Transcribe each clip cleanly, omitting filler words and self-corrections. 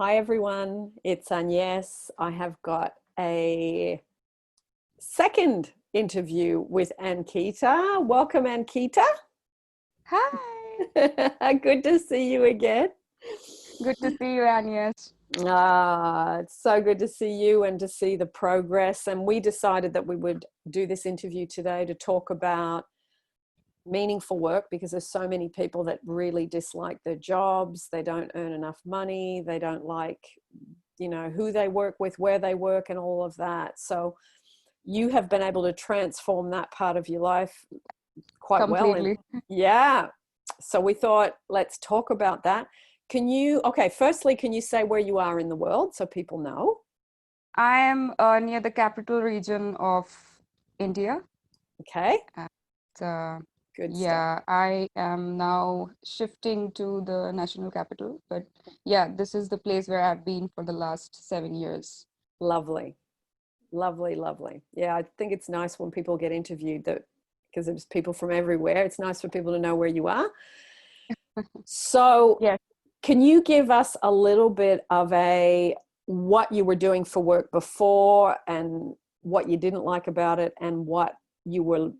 Hi everyone, it's Agnes. I have got a second interview with Ankita. Welcome, Ankita. Hi, Good to see you again. good to see you, Agnes. It's so good to see you and to see the progress. And we decided that we would do this interview today to talk about meaningful work, because there's so many people that really dislike their jobs. They don't earn enough money. They don't like, who they work with, where they work, and all of that. So you have been able to transform that part of your life quite well. Completely. Yeah. So we thought, let's talk about that. Firstly, can you say where you are in the world so people know? I am near the capital region of India. Okay. And, uh, Good stuff. yeah, I am now shifting to the national capital. But yeah, this is the place where I've been for the last 7 years. Lovely. Lovely, lovely. Yeah, I think it's nice when people get interviewed that because there's people from everywhere. It's nice for people to know where you are. So, Yes. can you give us a little bit of what you were doing for work before and what you didn't like about it and what you were,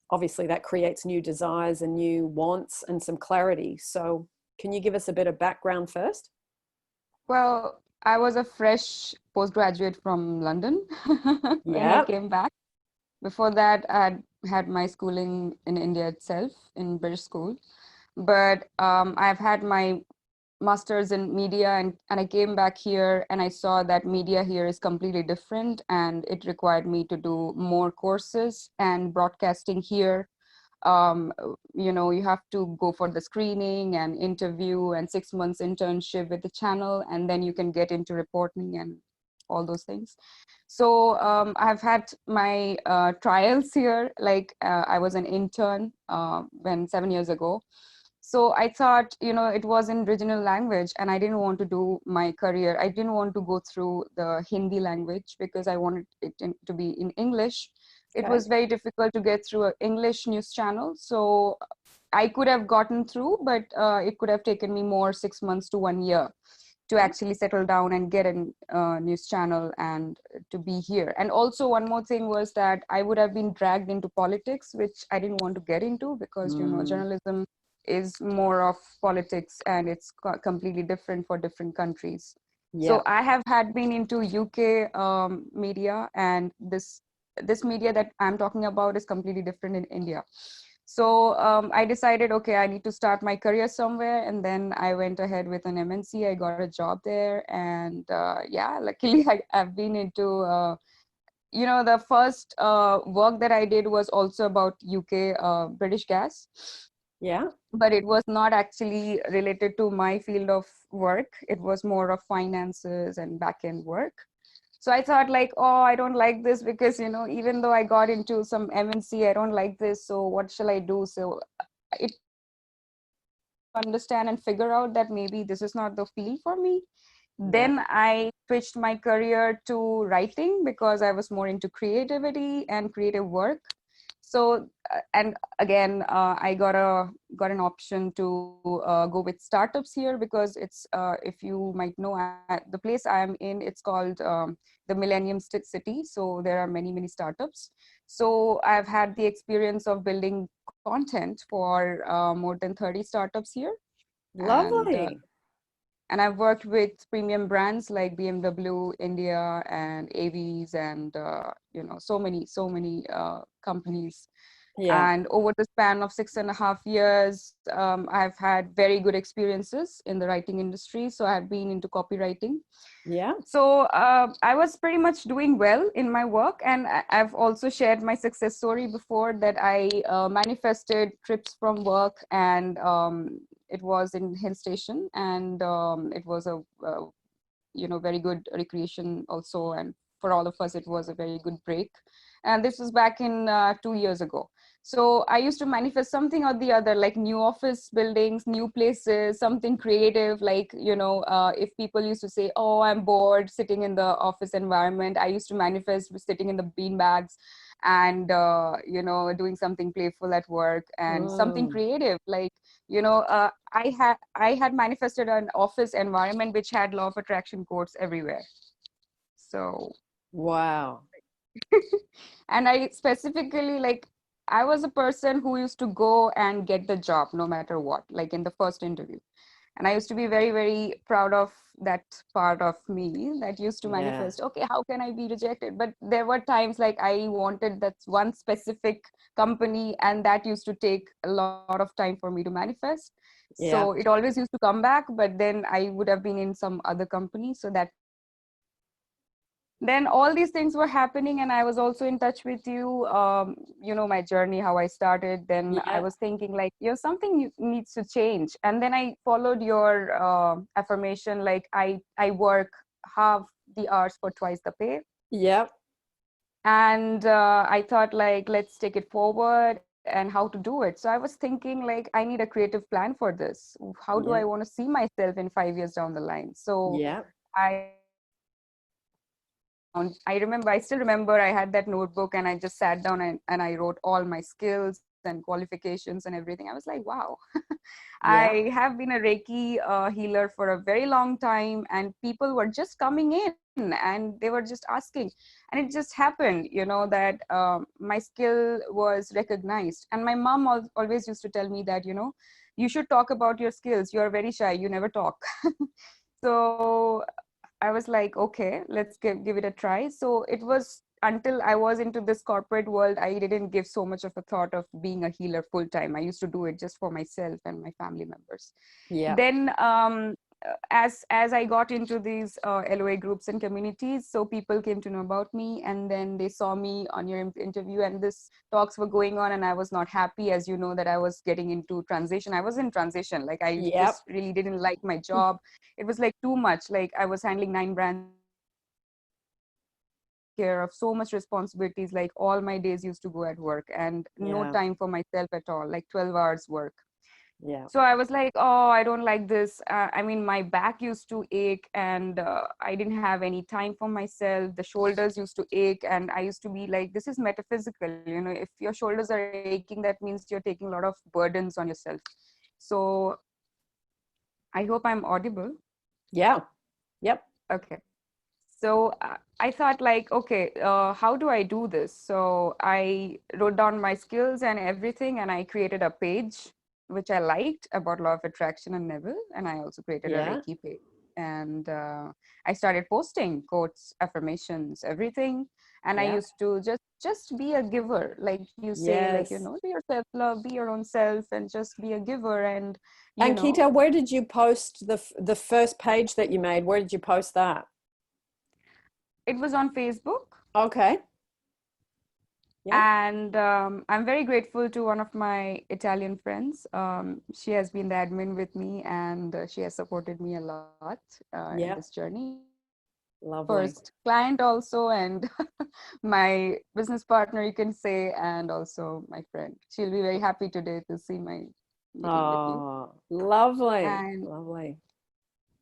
obviously that creates new desires and new wants and some clarity. So, can you give us a bit of background first? Well, I was a fresh postgraduate from London when I Yeah. came back. Before that, I had my schooling in India itself, in British school. But I've had my master's in media, and I came back here and I saw that media here is completely different, and it required me to do more courses. And broadcasting here, you have to go for the screening and interview and 6 months internship with the channel, and then you can get into reporting and all those things. So I've had my trials here. Like I was an intern when 7 years ago. So I thought, it was in regional language, and I didn't want to do my career. I didn't want to go through the Hindi language because I wanted it to be in English. It Okay. was very difficult to get through an English news channel. So I could have gotten through, but it could have taken me more 6 months to 1 year to actually settle down and get a news channel and to be here. And also one more thing was that I would have been dragged into politics, which I didn't want to get into because, Mm, journalism is more of politics, and it's completely different for different countries. yeah. So I have had been into UK media, and this media that I'm talking about is completely different in India. So I decided, okay, I need to start my career somewhere, and then I went ahead with an MNC. I got a job there, and yeah, luckily I've been into the first work that I did was also about UK British Gas, Yeah. but it was not actually related to my field of work. It was more of finances and back end work. So I thought, like, oh, I don't like this because, even though I got into some MNC, I don't like this. So what shall I do? So it understand and figure out that maybe this is not the field for me. Yeah. Then I switched my career to writing because I was more into creativity and creative work. So and again, I got an option to go with startups here because it's if you might know, the place I am in, it's called the Millennium City. So there are many startups. So I've had the experience of building content for more than 30 startups here, and Lovely. I've worked with premium brands like BMW India and AVs, and so many companies. Yeah. And over the span of 6.5 years, I've had very good experiences in the writing industry. So I've been into copywriting. Yeah. So I was pretty much doing well in my work, and I've also shared my success story before that I manifested trips from work, and it was in hill station, and it was a very good recreation also, and for all of us it was a very good break. And this was back in 2 years ago. So I used to manifest something or the other, like new office buildings, new places, something creative, like if people used to say, oh, I'm bored sitting in the office environment, I used to manifest sitting in the bean bags and doing something playful at work and something Mm. creative, like I had manifested an office environment which had law of attraction quotes everywhere. So Wow. and I specifically, like, I was a person who used to go and get the job no matter what, like in the first interview. And I used to be very, very proud of that part of me that used to Yeah. manifest, okay, how can I be rejected? But there were times like I wanted that one specific company, and that used to take a lot of time for me to manifest. So Yeah. it always used to come back, but then I would have been in some other company. So that took time. Then all these things were happening, and I was also in touch with you, my journey, how I started. Then I Yeah. was thinking like, something needs to change. And then I followed your affirmation, like I work half the hours for twice the pay. Yep. And I thought like, let's take it forward and how to do it. So I was thinking like, I need a creative plan for this. How do I Yep. want to see myself in 5 years down the line? So Yep. I still remember I had that notebook, and I just sat down and I wrote all my skills and qualifications and everything. I was like, wow, I Yeah. have been a Reiki healer for a very long time, and people were just coming in and they were just asking. And it just happened, that my skill was recognized. And my mom always used to tell me that, you should talk about your skills. You are very shy, you never talk. So I was like, okay, let's give it a try. So it was until I was into this corporate world, I didn't give so much of a thought of being a healer full time. I used to do it just for myself and my family members. Yep. Then as I got into these LOA groups and communities, so people came to know about me, and then they saw me on your interview, and this talks were going on, and I was not happy, as you know, that I was getting into transition. I was in transition, like I Yep. just really didn't like my job. It was like too much. Like I was handling 9 branches at once, taking care of so much responsibilities. Like all my days used to go at work and no Yeah. time for myself at all, like 12 hours work. Yeah. So I was like, oh, I don't like this. I mean, my back used to ache, and I didn't have any time for myself. The shoulders used to ache, and I used to be like, this is metaphysical. If your shoulders are aching, that means you're taking a lot of burdens on yourself. So I hope I'm audible. Yeah. Yep. Okay. So I thought like, okay, how do I do this? So I wrote down my skills and everything, and I created a page which I liked about law of attraction and Neville, and I also created a Yeah. Reiki page. And I started posting quotes, affirmations, everything. And I Yeah. used to just be a giver, like you say, like Yes. be your self love, be your own self, and just be a giver. And Ankita, where did you post the first page that you made? Where did you post that? it was on Facebook. Okay. Yeah. And I'm very grateful to one of my Italian friends. She has been the admin with me, and she has supported me a lot in this Yeah. journey. She's my Lovely. first client also, and my business partner, you can say, and also my friend. She'll be very happy today to see my meeting with you. Oh, lovely.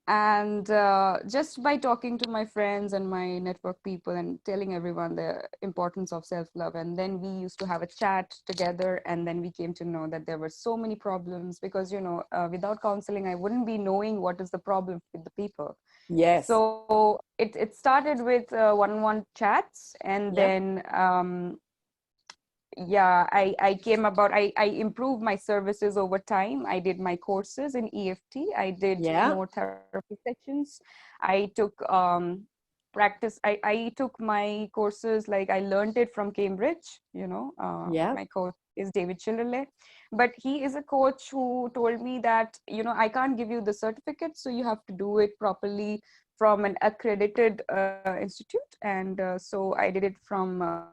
And Lovely. just by talking to my friends and my network people and telling everyone the importance of self-love, and then we used to have a chat together, and then we came to know that there were so many problems, because without counseling I wouldn't be knowing what is the problem with the people. Yes. So it started with one-on-one chats, and Yep. then yeah, I came about, I improved my services over time. I did my courses in EFT. I did Yeah. more therapy sessions. I took practice. I took my courses, like I learned it from Cambridge. Yeah. My coach is David Chillerley, but he is a coach who told me that, I can't give you the certificate, so you have to do it properly from an accredited institute. And so I did it from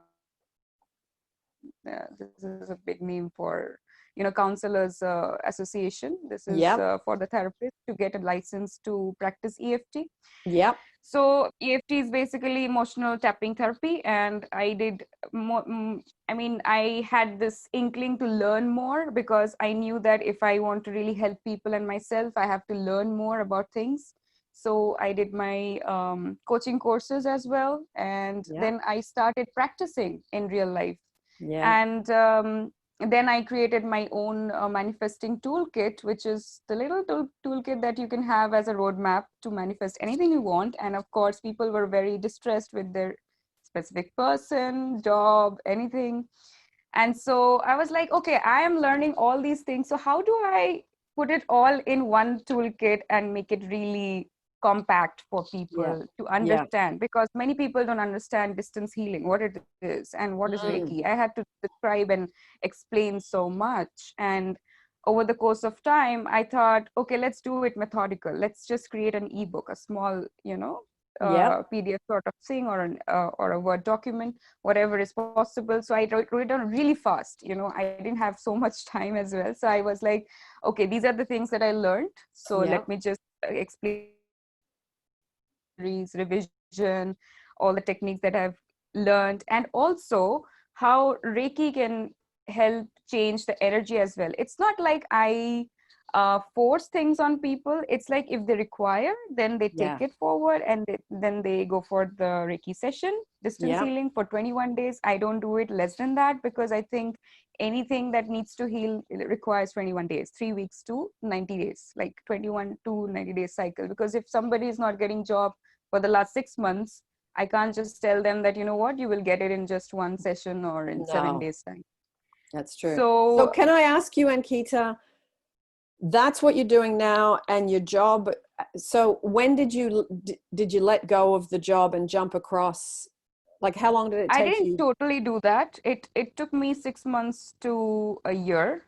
this is a big name for counselors association. This is Yep. for the therapist to get a license to practice EFT. Yep. So EFT is basically emotional tapping therapy, and I did more. I mean, I had this inkling to learn more, because I knew that if I want to really help people and myself, I have to learn more about things. So I did my coaching courses as well. And Yeah. then I started practicing in real life. Yeah. And then I created my own manifesting toolkit, which is the little toolkit that you can have as a roadmap to manifest anything you want. And of course, people were very distressed with their specific person, job, anything. And so I was like, okay, I am learning all these things. So how do I put it all in one toolkit and make it really compact for Yeah. people to Yeah. understand? Because many people don't understand distance healing, what it is, and what is Mm. Reiki. I had to describe and explain so much. And over the course of time, I thought, okay, let's do it methodical. Let's just create an ebook, a small, Yeah. PDF sort of thing, or a Word document, whatever is possible. So I wrote it down really fast. I didn't have so much time as well. So I was like, okay, these are the things that I learned. So Yeah. let me just explain revision, all the techniques that I've learned, and also how Reiki can help change the energy as well. It's not like I force things on people. It's like if they require, then they take Yeah. it forward, and then they go for the Reiki session, distance Yeah. healing for 21 days. I don't do it less than that, because I think anything that needs to heal, it requires 21 days, 3 weeks to 90 days, like 21 to 90 days cycle. Because if somebody is not getting job for the last 6 months, I can't just tell them that, you know what, you will get it in just one session or in 7 days time. That's true. So So can I ask you, Ankita, that's what you're doing now and your job. So when did you let go of the job and jump across? Like, how long did it I take didn't you? totally do that. It took me 6 months to a year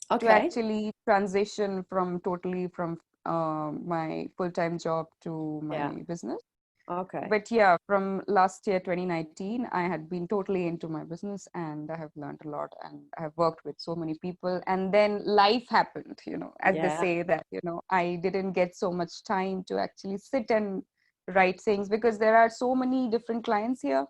to Okay. actually transition from my full-time job to Yeah. my business. Okay. But yeah, from last year 2019, I had been totally into my business, and I have learned a lot, and I have worked with so many people. And then life happened, as they Yeah. say, that I didn't get so much time to actually sit and write things, because there are so many different clients here,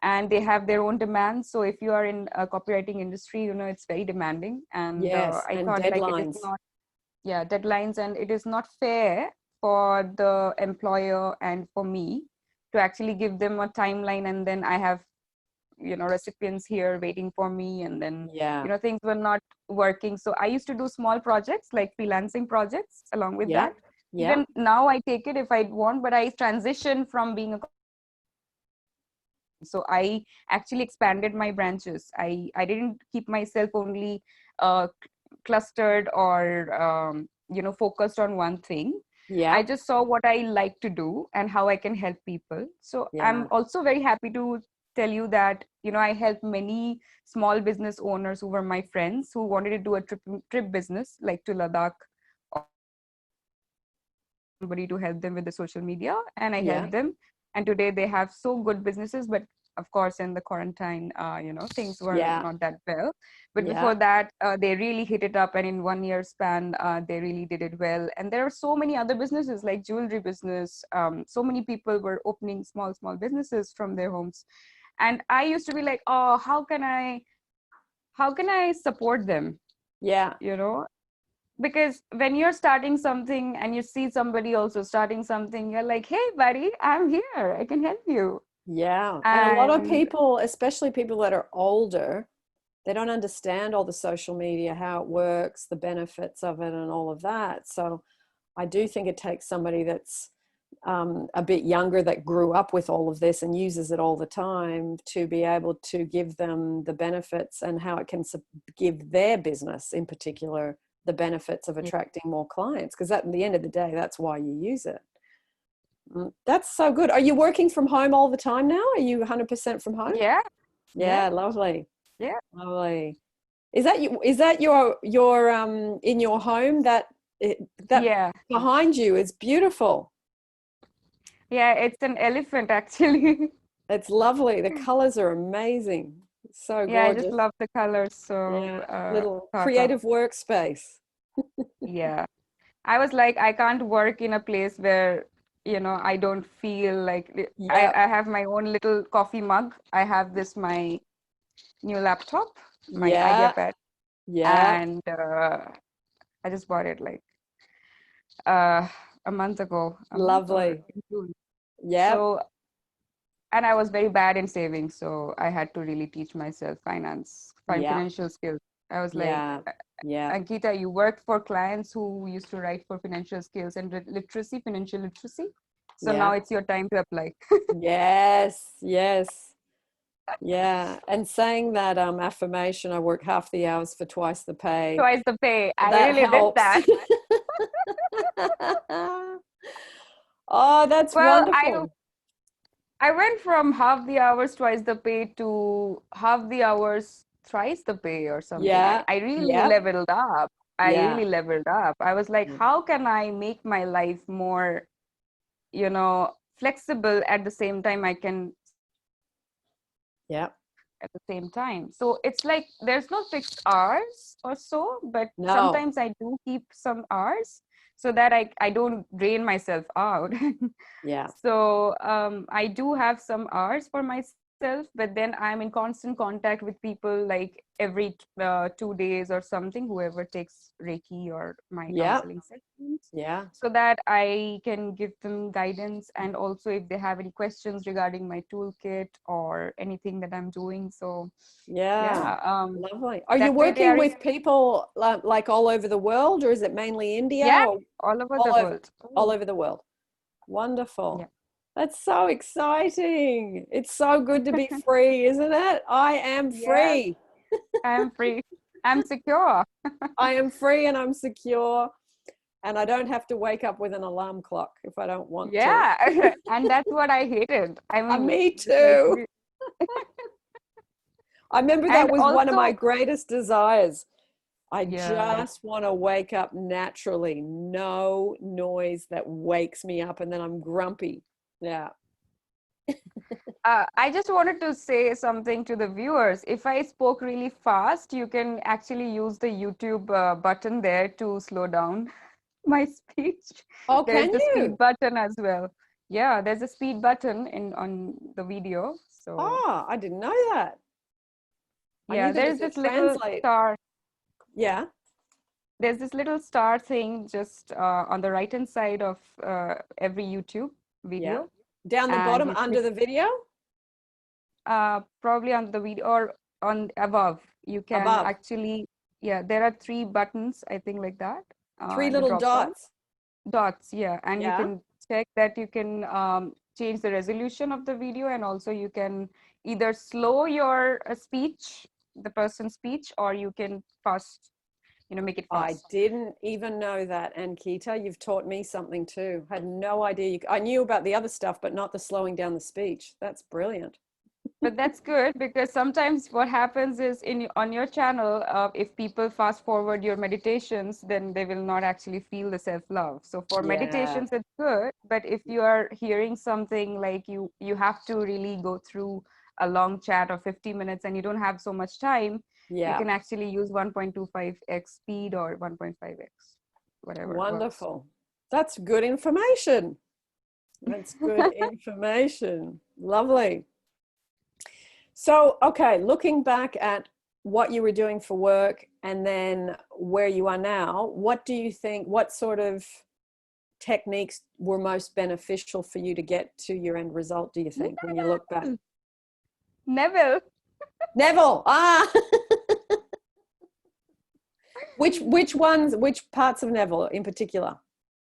and they have their own demands. So if you are in a copywriting industry, it's very demanding. And Yes. I And thought, like, it is deadlines. not, yeah, deadlines, and it is not fair for the employer and for me to actually give them a timeline, and then I have recipients here waiting for me, and then Yeah. things were not working. So I used to do small projects, like freelancing projects along with Yeah. that. Yeah. Even now I take it if I want, but I transition from being a, so I actually expanded my branches. I didn't keep myself only uh, clustered or focused on one thing. I Yeah. just saw what I like to do and how I can help people. So I'm Yeah. also very happy to tell you that I help many small business owners who were my friends, who wanted to do a trip business, like to Ladakh, or somebody to help them with the social media, and I Yeah. helped them. And today they have so good businesses. But of course, in the quarantine, things were Yeah. not that well. But before Yeah. that, they really hit it up, and in 1 year span, they really did it well. And there are so many other businesses, like jewelry business. So many people were opening small businesses from their homes, and I used to be like, oh, how can I support them? Yeah. You know, because when you're starting something and you see somebody also starting something, you're like, hey buddy, I'm here, I can help you. Yeah. And a lot of And people, especially people that are older, they don't understand all the social media, how it works, the benefits of it, and all of that. So I do think it takes somebody that's a bit younger, that grew up with all of this and uses it all the time, to be able to give them the benefits and how it can give their business in particular the benefits of attracting more clients. Because at the end of the day, that's why you use it. That's so good. Are you working from home all the time now? Are you 100% from home? yeah, yeah, Yeah, lovely. yeah, Lovely. Is that your in your home, that yeah, behind you is beautiful. yeah, it's an elephant actually. It's lovely. The colors are amazing. So Yeah, I just gorgeous. love the colors. So Yeah, little thought of, creative workspace. yeah, I was like, I can't work in a place where I don't feel like I, Yeah, I have my own little coffee mug. I have this, my new laptop, my yeah, IdeaPad, yeah, and I just bought it like uh a month ago, a month or Lovely. in June. Yep. So, and I was very bad in saving, so I had to really teach myself Yeah. financial skills. I was like, Yeah. Yeah. Ankita, you worked for clients who used to write for financial skills and literacy, financial literacy. So now Yeah. it's your time to apply. Yes. Yes. Yeah. And saying that affirmation, I work half the hours for twice the pay. Twice the pay. I That really did helps. that. Oh, that's Well, wonderful. I went from half the hours twice the pay to half the hours thrice the pay or something. Yeah. I really Yep. leveled up. I Yeah. really leveled up. I was like, Yeah. how can I make my life more, flexible at the same time I can Yep. at the same time. So it's like there's no fixed hours or so, but No. sometimes I do keep some hours so that I don't drain myself out. Yeah. So I do have some hours for myself, but then I'm in constant contact with people like every 2 days or something, whoever takes Reiki or my Yeah. counseling sessions, Yeah. so that I can give them guidance, and also if they have any questions regarding my toolkit or anything that I'm doing. So Yeah. yeah, Lovely. Are you that way they are working with people like all over the world, or is it mainly India, yeah, or all over all the over world. all over the world? Wonderful. Yeah. That's so exciting. It's so good to be free, isn't it? I am Yes, free. I'm free. I'm secure. I am free and I'm secure, and I don't have to wake up with an alarm clock if I don't want to. Yeah, and that's what I hated. I mean, Me like, too. I remember that and was one of my also, greatest desires. I yeah, just want to wake up naturally, no noise that wakes me up, and then I'm grumpy. Yeah. I just wanted to say something to the viewers. If I spoke really fast, you can actually use the YouTube button there to slow down my speech. Oh, There's can the speed you? button as well. Yeah, there's a speed button in on the video. So Oh, I didn't know that. I knew yeah, there there's was a this little translate. star. Yeah. There's this little star thing just on the right hand side of every YouTube Yeah. video, Down the and bottom you under click the video? probably on the video or on above. You can Above. actually, yeah, there are three buttons, I think, like that. Three The little drop down dots. dots, yeah, and you Yeah. can check that you can change the resolution of the video, and also you can either slow your speech, the person's speech, or you can fast, make it I fast. didn't even know that, Ankita. You've taught me something too. Had no idea. I knew about the other stuff, but not the slowing down the speech. That's brilliant. But that's good, because sometimes what happens is on your channel, if people fast forward your meditations, then they will not actually feel the self-love. So for Yeah. meditations, it's good. But if you are hearing something like you have to really go through a long chat of 50 minutes and you don't have so much time, you Yeah. can actually use 1.25x speed or 1.5x, whatever works. Wonderful. That's good information. That's good information. Lovely. So, okay, looking back at what you were doing for work and then where you are now, what do you think, what sort of techniques were most beneficial for you to get to your end result, do you think, when you look back? Neville, Neville, which ones, which parts of Neville in particular?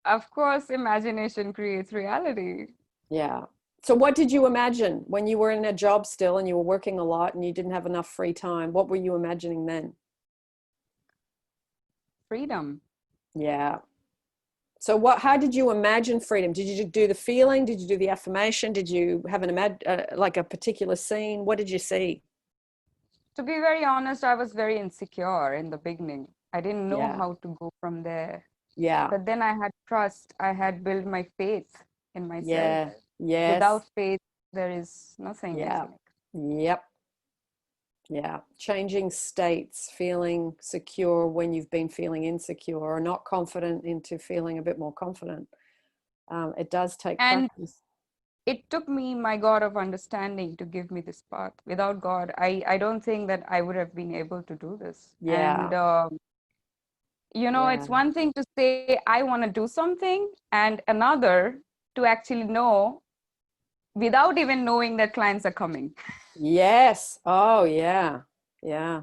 of course, imagination creates reality. Yeah. So what did you imagine when you were in a job still and you were working a lot and you didn't have enough free time? What were you imagining then? Freedom. Yeah. So how did you imagine freedom? Did you do the feeling? Did you do the affirmation? Did you have like a particular scene? What did you see? To be very honest, I was very insecure in the beginning. I didn't know Yeah. how to go from there. Yeah. But then I had trust. I had built my faith in myself. Yeah. Yes. Without faith, there is nothing, I Yeah. think. Yep. Yeah. Changing states, feeling secure when you've been feeling insecure or not confident into feeling a bit more confident. It does take And practice. it took me my God of understanding to give me this path. Without God, I don't think that I would have been able to do this. Yeah. And You know, Yeah. it's one thing to say, I want to do something, and another to actually know without even knowing that clients are coming. Yes. Oh, yeah. Yeah.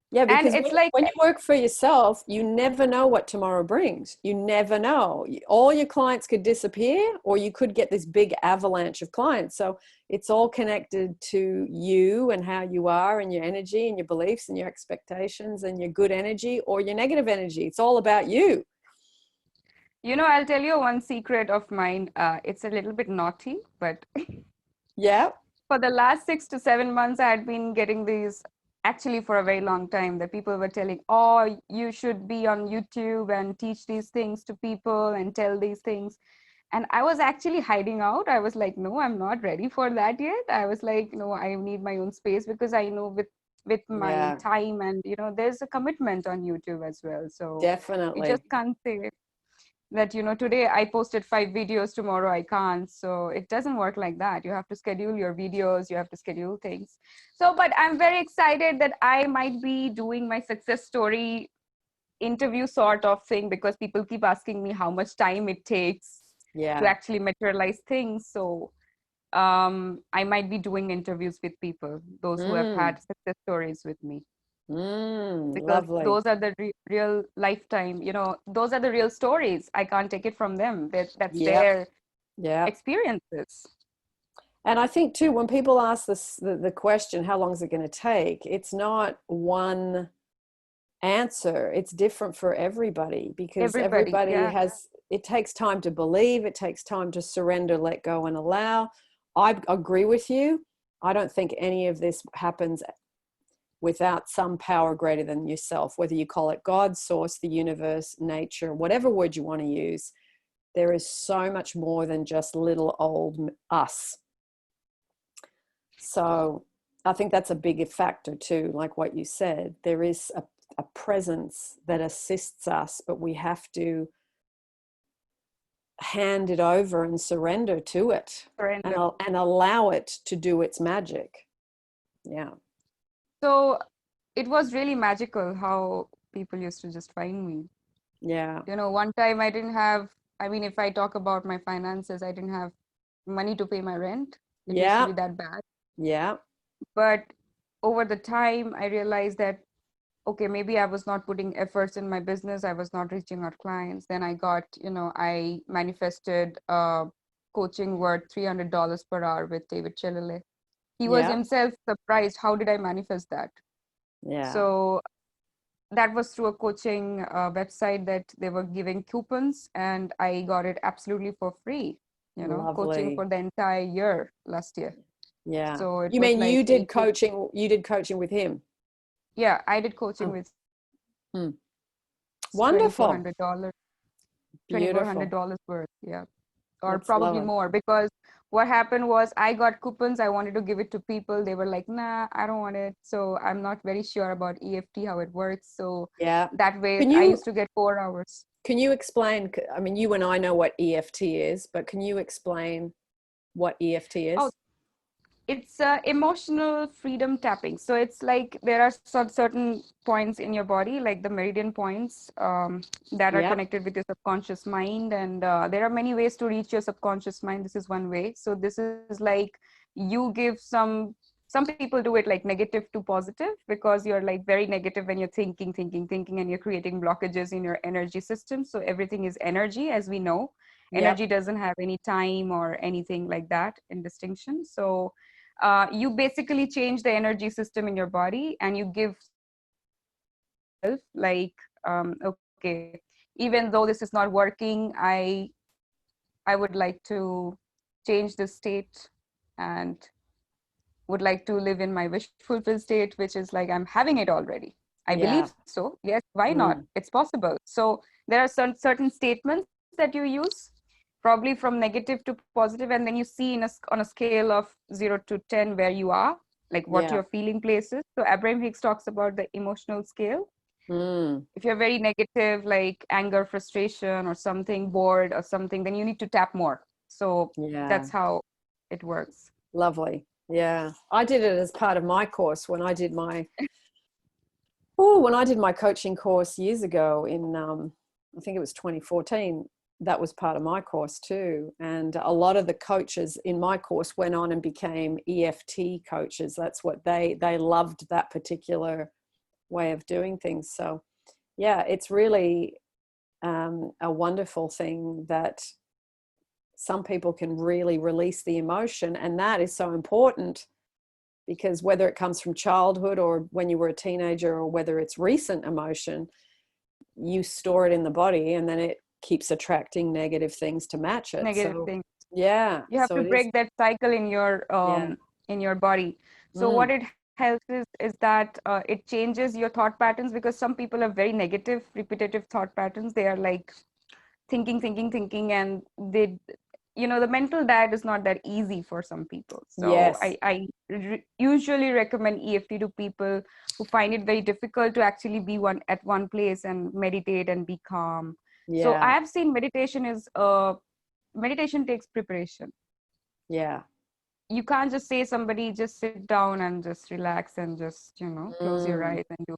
Yeah, And because it's like, when you work for yourself, you never know what tomorrow brings. You never know. All your clients could disappear, or you could get this big avalanche of clients. So it's all connected to you and how you are and your energy and your beliefs and your expectations and your good energy or your negative energy. It's all about you. you know, I'll tell you one secret of mine. It's a little bit naughty, but Yeah. for the last 6 to 7 months, I had been getting these, actually for a very long time, that people were telling, oh, you should be on YouTube and teach these things to people and tell these things. And I was actually hiding out. I was like, no, I'm not ready for that yet. I was like, no, I need my own space, because I know with my Yeah. time, and there's a commitment on YouTube as well. So you Definitely. just can't say that, today I posted 5 videos, tomorrow I can't. So it doesn't work like that. You have to schedule your videos, you have to schedule things. So, but I'm very excited that I might be doing my success story interview sort of thing, because people keep asking me how much time it takes to Yeah. actually materialize things. So I might be doing interviews with people, those who have Mm. had success stories with me, because Lovely. those are the real lifetime, those are the real stories. I can't take it from them. That's Yep. their Yep. experiences. And I think too, when people ask this, the question, how long is it going to take? It's not one answer. It's different for everybody, because Everybody, everybody yeah. has, it takes time to believe, it takes time to surrender, let go, and allow. I agree with you. I don't think any of this happens without some power greater than yourself, whether you call it God, source, the universe, nature, whatever word you want to use. There is so much more than just little old us. So I think that's a big factor too, like what you said. There is a presence that assists us, but we have to hand it over and surrender to it, Surrender. and allow it to do its magic. Yeah. So it was really magical how people used to just find me. Yeah. One time I didn't have, I mean, if I talk about my finances, I didn't have money to pay my rent. It used to Yeah. be that bad. Yeah. But over the time, I realized that, okay, maybe I was not putting efforts in my business. I was not reaching out clients. Then I got, I manifested coaching worth $300 per hour with David Chalele. He was Yeah. himself surprised. How did I manifest that? Yeah. So that was through a coaching website that they were giving coupons, and I got it absolutely for free, coaching Lovely. for the entire year last year. Yeah. So it You was mean like you did coaching with him? yeah, I did coaching Oh. with Hmm. twenty four Wonderful. hundred dollars, twenty four hundred Beautiful. dollars worth, yeah, or That's probably lovely. more, because what happened was I got coupons. I wanted to give it to people. They were like, nah, I don't want it. So I'm not very sure about EFT, how it works. So Yeah. that way Can I you used to get 4 hours. can you explain? I mean, you and I know what EFT is, but can you explain what EFT Oh, is? it's emotional freedom tapping. So it's like there are certain points in your body, like the meridian points, that are Yeah. connected with your subconscious mind. And there are many ways to reach your subconscious mind. This is one way. So this is like you give some people do it like negative to positive, because you're like very negative when you're thinking, and you're creating blockages in your energy system. So everything is energy, as we know. Yep. Energy doesn't have any time or anything like that in distinction. So you basically change the energy system in your body, and you give self like, okay, even though this is not working, I would like to change the state, and would like to live in my wish fulfilled state, which is like I'm having it already. I Yeah. believe so. Yes, why not? Mm. It's possible. So there are certain statements that you use, probably from negative to positive, and then you see on a scale of 0 to 10 where you are, like what Yeah. your feeling places. So Abraham Hicks talks about the emotional scale. Mm. If you're very negative, like anger, frustration, or something, bored or something, then you need to tap more. So Yeah. that's how it works. Lovely. Yeah. I did it as part of my course when I did my Oh, when I did my coaching course years ago in, I think it was 2014, that was part of my course too. And a lot of the coaches in my course went on and became EFT coaches. That's what they loved, that particular way of doing things. So yeah, it's really a wonderful thing that some people can really release the emotion. And that is so important, because whether it comes from childhood or when you were a teenager, or whether it's recent emotion, you store it in the body and then it keeps attracting negative things to match it. Negative So things. yeah, You have so to it is. break that cycle Yeah. in your body. So Mm. what it helps is that it changes your thought patterns, because some people have very negative, repetitive thought patterns. They are like thinking, and they, the mental diet is not that easy for some people. So Yes. I usually recommend EFT to people who find it very difficult to actually be at one place and meditate and be calm. So Yeah. I've seen meditation takes preparation. Yeah. You can't just say somebody just sit down and just relax and just close your Mm. eyes and do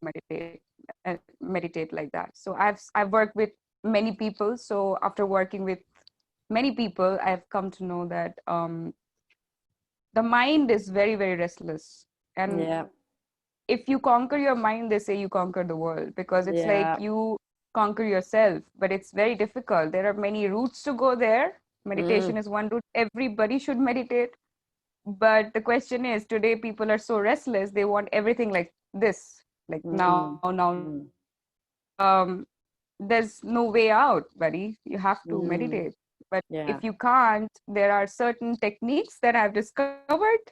meditate like that. So I've worked with many people. So after working with many people, I've come to know that the mind is very, very restless. And Yeah. if you conquer your mind, they say you conquer the world, because it's like Yeah. you conquer yourself, but it's very difficult. There are many routes to go there. Meditation Mm. is one route. Everybody should meditate. But the question is, today people are so restless, they want everything like this, like Mm. now. Mm. Um, there's no way out, buddy. You have to Mm. meditate. But Yeah. if you can't, there are certain techniques that I've discovered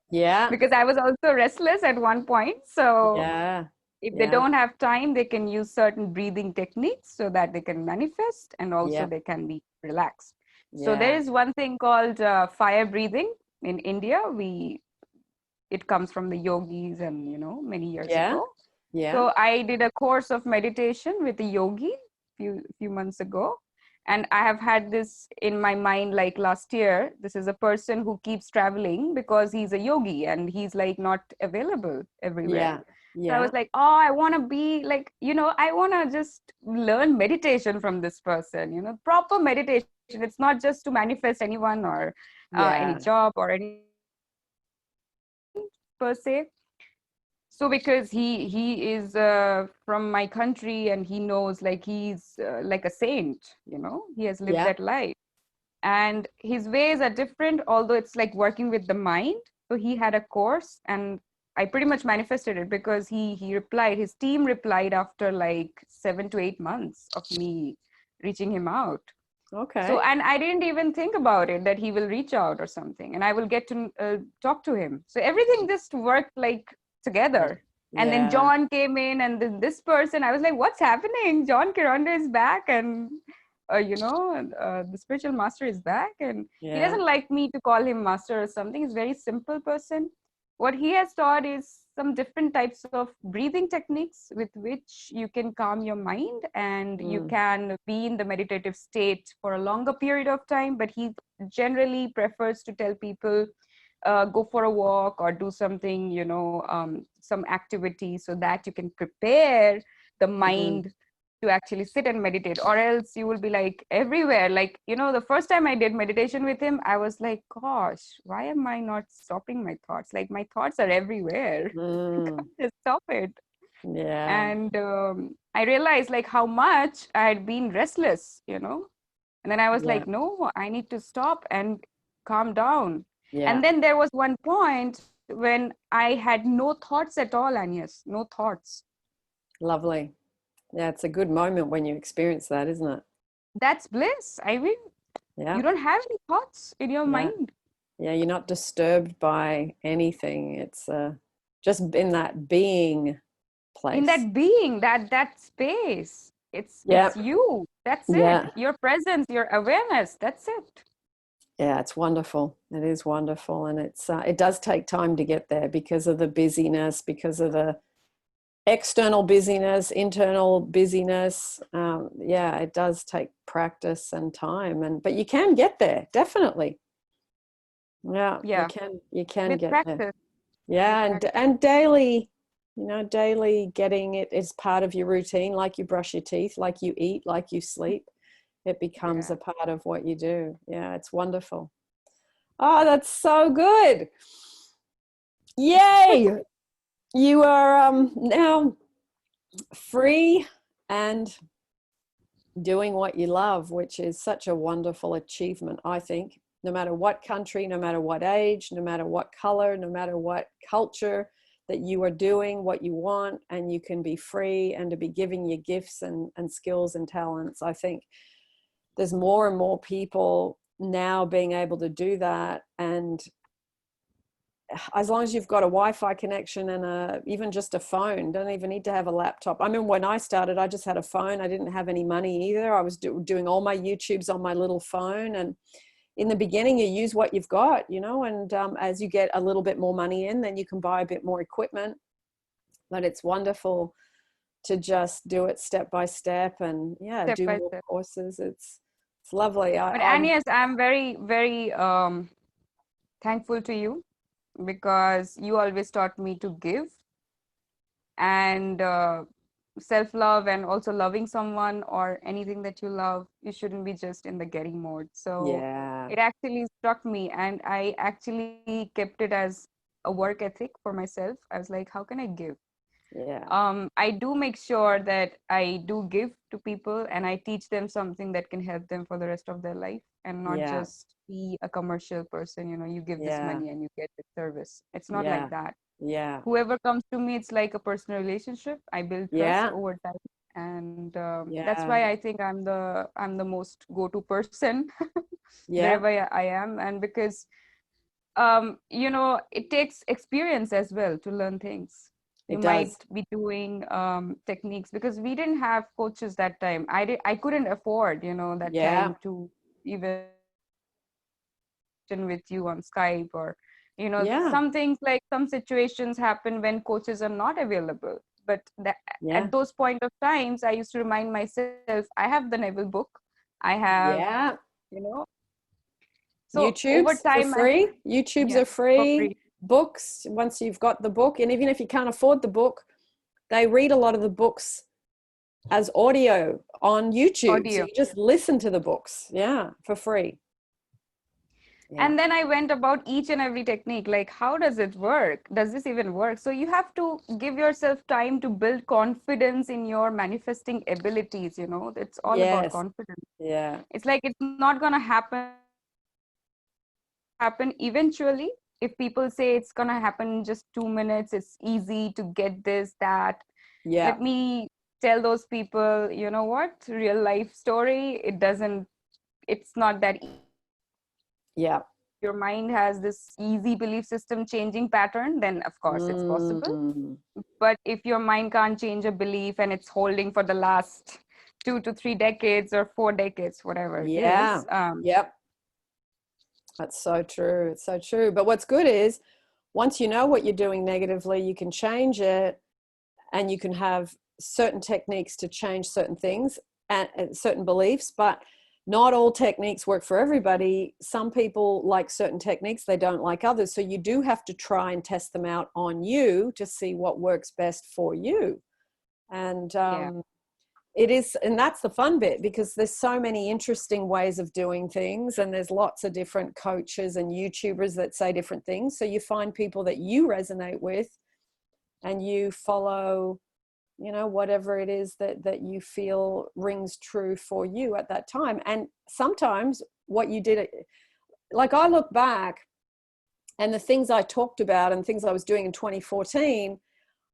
Yeah. because I was also restless at one point. So Yeah. if they Yeah. don't have time, they can use certain breathing techniques so that they can manifest, and also Yeah. they can be relaxed. So there Yeah. is one thing called fire breathing in India. It comes from the yogis, and many years Yeah. ago. Yeah. So I did a course of meditation with a yogi few months ago, and I have had this in my mind like last year. This is a person who keeps traveling because he's a yogi and he's like not available everywhere. Yeah. So I Yeah. was like, oh, I want to be like, I want to just learn meditation from this person, proper meditation. It's not just to manifest anyone or any Yeah. job or any per se. So because he is from my country, and he knows, like, he's like a saint, he has lived Yeah. that life, and his ways are different, although it's like working with the mind. So he had a course, and I pretty much manifested it, because he replied, his team replied after like 7 to 8 months of me reaching him out. So, Okay. and I didn't even think about it that he will reach out or something, and I will get to talk to him. So everything just worked like Yeah. together. And then Yeah. John came in, and then this person, I was like, what's happening? John Kironda is back, and the spiritual master is back, and he Yeah. doesn't like me to call him master or something. He's a very simple person. What he has taught is some different types of breathing techniques with which you can calm your mind, and you Mm. can be in the meditative state for a longer period of time. But he generally prefers to tell people, go for a walk or do something, some activity, so that you can prepare the Mm. mind to actually sit and meditate, or else you will be like everywhere. Like, the first time I did meditation with him, I was like, gosh, why am I not stopping my thoughts? Like, my thoughts are everywhere. I Mm. can't just stop it. Yeah. And I realized like how much I had been restless, and then I was Yeah. like, no, I need to stop and calm down. Yeah. And then there was one point when I had no thoughts at all, Agnes, no thoughts. Lovely. Yeah, it's a good moment when you experience that, isn't it? That's bliss. I mean, Yeah. you don't have any thoughts in your Yeah. mind. Yeah, you're not disturbed by anything. It's just in that being In place. that being, that space, Yeah. it's you. That's it. Yeah. Your presence, your awareness. That's it. Yeah, it's wonderful. It is wonderful, and it does take time to get there because of the busyness, because of the external busyness, internal busyness. Yeah, it does take practice and time, but you can get there, definitely. Yeah, you Yeah. can. You can With get there. practice. With Yeah, practice. and daily. You know, daily getting it as part of your routine, like you brush your teeth, like you eat, like you sleep. It becomes Yeah. a part of what you do. Yeah, it's wonderful. Oh, that's so good. Yay. You are now free and doing what you love, which is such a wonderful achievement, I think. No matter what country, no matter what age, no matter what color, no matter what culture, that you are doing what you want and you can be free and to be giving your gifts and skills and talents. I think there's more and more people now being able to do that. And as long as you've got a Wi-Fi connection and even just a phone, don't even need to have a laptop. I mean, when I started, I just had a phone. I didn't have any money either. I was doing all my YouTubes on my little phone. And in the beginning, you use what you've got, you know, and as you get a little bit more money in, then you can buy a bit more equipment. But it's wonderful to just do it step by step and Step do by more step. courses. It's lovely. But Agnes, I'm very, very thankful to you because you always taught me to give and self-love, and also loving someone or anything that you love, you shouldn't be just in the getting mode. So Yeah, it actually struck me, and I actually kept it as a work ethic for myself. I was like, how can I give? yeah, I do make sure that I do give to people and I teach them something that can help them for the rest of their life, and not yeah, just be a commercial person. You know, you give this yeah, money and you get this service. It's not yeah, like that. yeah, Whoever comes to me, it's like a personal relationship. I build trust yeah, over time, and that's yeah, why I think I'm the most go-to person yeah. wherever I am. And because it takes experience as well to learn things. You It might does. be doing techniques, because we didn't have coaches that time. I couldn't afford, that Yeah, time to even with you on Skype, or yeah, some things, like some situations happen when coaches are not available. But yeah, at those point of times, I used to remind myself, I have the Neville book, I have, yeah. you know so over YouTube's for time, free. YouTube's yeah, are for free. free Books, once you've got the book, and even if you can't afford the book, they read a lot of the books as audio on YouTube. So audio. you just listen to the books, yeah, for free. Yeah. And then I went about each and every technique, like, how does it work? Does this even work? So you have to give yourself time to build confidence in your manifesting abilities. It's all about Yes. confidence. Yeah. It's like, it's not going to happen eventually. If people say it's going to happen in just 2 minutes, it's easy to get this, that. Yeah. Let me tell those people, you know what? Real life story, it's not that Yeah. your mind has this easy belief system changing pattern, then of course it's possible. Mm. But if your mind can't change a belief and it's holding for the last 2 to 3 decades or 4 decades, whatever it Yeah. is, Yep. That's so true. It's so true. But what's good is once you know what you're doing negatively, you can change it, and you can have certain techniques to change certain things and certain beliefs. But not all techniques work for everybody. Some people like certain techniques, they don't like others. So you do have to try and test them out on you to see what works best for you. And yeah, it is, and that's the fun bit, because there's so many interesting ways of doing things, and there's lots of different coaches and YouTubers that say different things. So you find people that you resonate with, and you follow, whatever it is that you feel rings true for you at that time. And sometimes what you did, like I look back, and the things I talked about and things I was doing in 2014,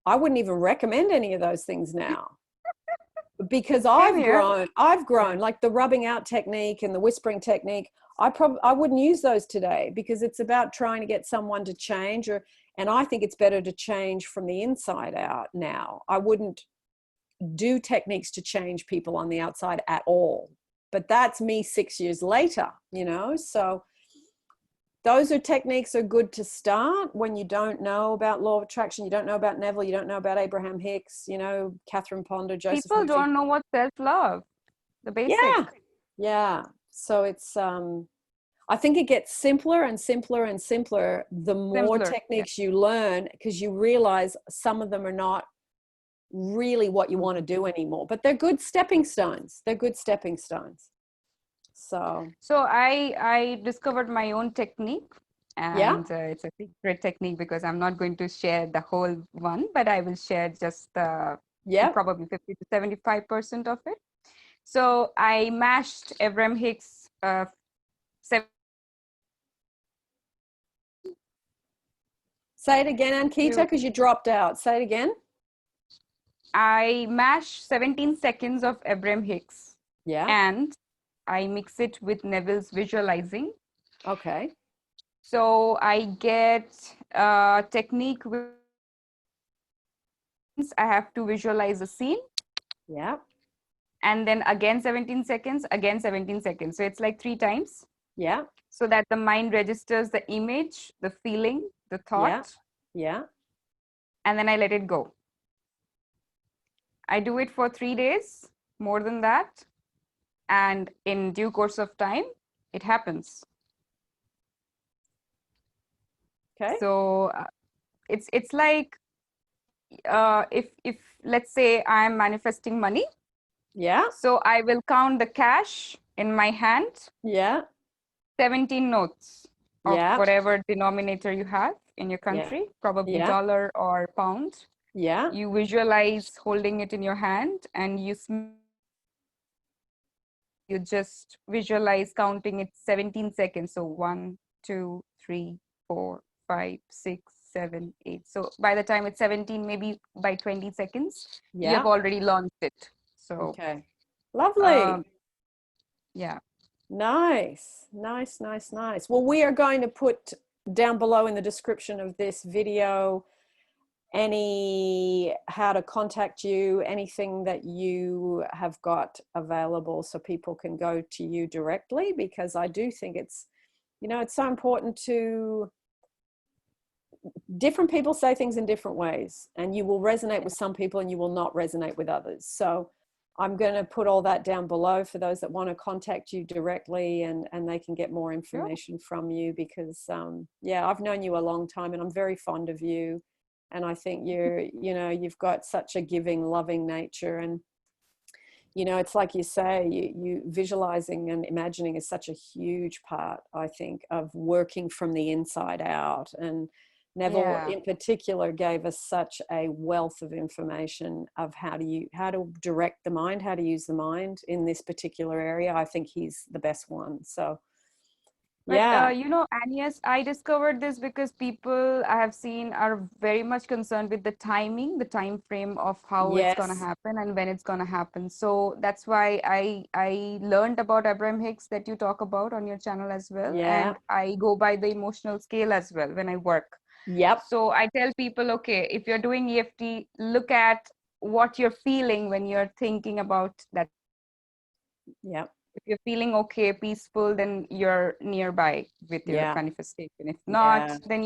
I wouldn't even recommend any of those things now, because same I've here. grown. Yeah. Like the rubbing out technique and the whispering technique, I wouldn't use those today, because it's about trying to get someone to change, and I think it's better to change from the inside out now. I wouldn't do techniques to change people on the outside at all. But that's me 6 years later, so those techniques are good to start when you don't know about law of attraction, you don't know about Neville, you don't know about Abraham Hicks, Catherine Ponder, Joseph People Murphy. don't know what self-love, the basic. Yeah. Yeah. So it's I think it gets simpler and simpler and simpler the more Simpler. Yeah. techniques you learn, because you realize some of them are not really what you want to do anymore, but they're good stepping stones. They're good stepping stones. So I discovered my own technique, yeah, and it's a secret technique because I'm not going to share the whole one, but I will share just yeah. probably 50 to 75% of it. So I mashed Abraham Hicks seven Say it again, Ankita, because you dropped out. Say it again. I mash 17 seconds of Abraham Hicks, Yeah. and I mix it with Neville's visualizing. Okay. So I get a technique with I have to visualize a scene, Yeah. and then again 17 seconds, again 17 seconds. So it's like 3 times, Yeah. so that the mind registers the image, the feeling, the Yeah. thought, Yeah. and then I let it go. I do it for 3 days, more than that, and in due course of time, it happens. Okay. So it's like if let's say I'm manifesting money, Yeah. so I will count the cash in my hand, Yeah. 17 notes of Yeah. whatever denominator you have in your Yeah. country, probably Yeah. dollar or pound. Yeah. You visualize holding it in your hand, and you just visualize counting it 17 seconds. So 1, 2, 3, 4, 5, 6, 7, 8. So by the time it's 17, maybe by 20 seconds, you have Yeah. already launched it. So Okay. Lovely. um, yeah. Nice. Nice, nice, nice. Well, we are going to put down below in the description of this video how to contact you, anything that you have got available so people can go to you directly, because I do think it's so important to different people say things in different ways, and you will resonate with some people and you will not resonate with others. So I'm going to put all that down below for those that want to contact you directly, and they can get more information from you, because yeah, I've known you a long time and I'm very fond of you. And I think you've got such a giving, loving nature. And, it's like you say, you visualizing and imagining is such a huge part, I think, of working from the inside out. And Neville Yeah. in particular gave us such a wealth of information of how to direct the mind, how to use the mind in this particular area. I think he's the best one. So But yeah. Agnes, I discovered this because people I have seen are very much concerned with the timing, the time frame of how it's going to Yes. happen and when it's going to happen. So that's why I learned about Abraham Hicks that you talk about on your channel as well, Yeah. and I go by the emotional scale as well when I work. Yep. So I tell people, okay, if you're doing EFT, look at what you're feeling when you're thinking about that. Yep. If you're feeling okay, peaceful, then you're nearby with your Yeah. manifestation. If not, Yeah. then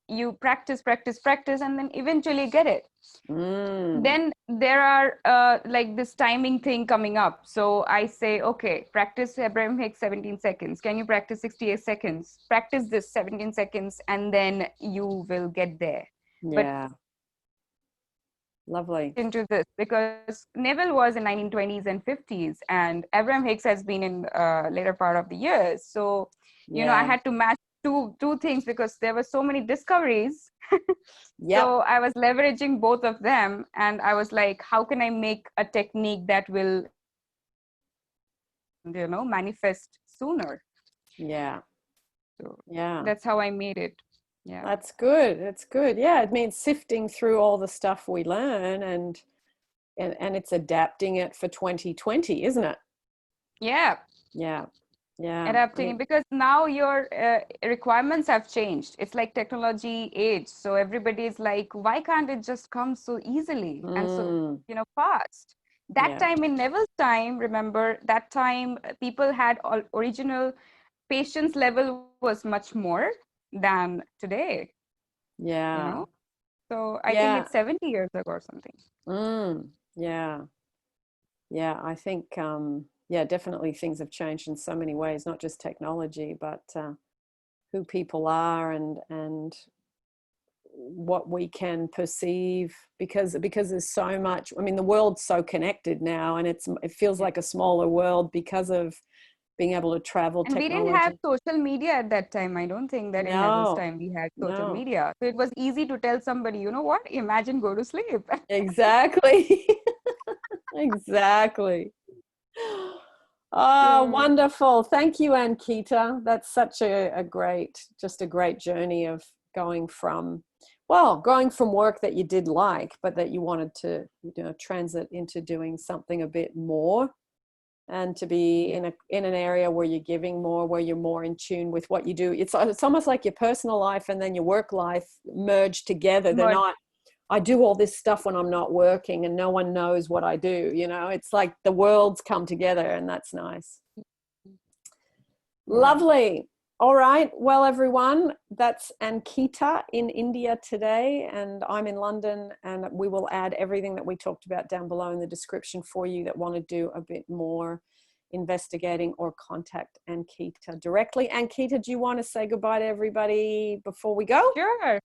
you practice, practice, practice, and then eventually get it. Then there are like this timing thing coming up. So I say, okay, practice Abraham Hicks 17 seconds. Can you practice 68 seconds? Practice this 17 seconds, and then you will get there. But Yeah. Lovely. into this because Neville was in 1920s and 50s, and Abraham Hicks has been in later part of the years. So, I Yeah. had to match two things because there were so many discoveries. Yep. So I was leveraging both of them, and I was like, how can I make a technique that will, manifest sooner? Yeah. So Yeah. that's how I made it. Yeah. That's good. That's good. Yeah. It means sifting through all the stuff we learn, and it's adapting it for 2020, isn't it? Yeah. Yeah. Yeah. Adapting because now your requirements have changed. It's like technology age, so everybody is like, why can't it just come so easily and so fast? That Yeah. time in Neville's time, remember that time people had original patience level was much more than today, Yeah. so I think Yeah. it's 70 years ago or something. Yeah. Yeah. I think yeah, definitely things have changed in so many ways, not just technology, but who people are, and what we can perceive, because there's so much. I mean, the world's so connected now, and it feels Yeah. like a smaller world because of being able to travel, And we didn't have technology. social media at that time. I don't think that in Heather's No, time we had social no, media. So it was easy to tell somebody, you know what? Imagine go to sleep. exactly. Exactly. Oh, So wonderful. Thank you, Ankita. That's such a great, just a great journey of going from, well, going from work that you did like, but that you wanted to, transit into doing something a bit more, and to be yeah, in an area where you're giving more, where you're more in tune with what you do. It's almost like your personal life and then your work life merge together. They're merge. not, I do all this stuff when I'm not working and no one knows what I do. It's like the worlds come together, and that's nice. Yeah. Lovely. All right. Well, everyone, that's Ankita in India today, and I'm in London, and we will add everything that we talked about down below in the description for you that want to do a bit more investigating or contact Ankita directly. Ankita, do you want to say goodbye to everybody before we go? Sure.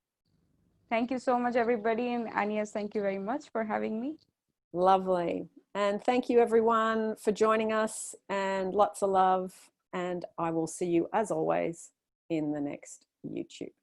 Thank you so much, everybody. And Agnes, thank you very much for having me. Lovely. And thank you, everyone, for joining us, and lots of love. And I will see you, as always, in the next YouTube.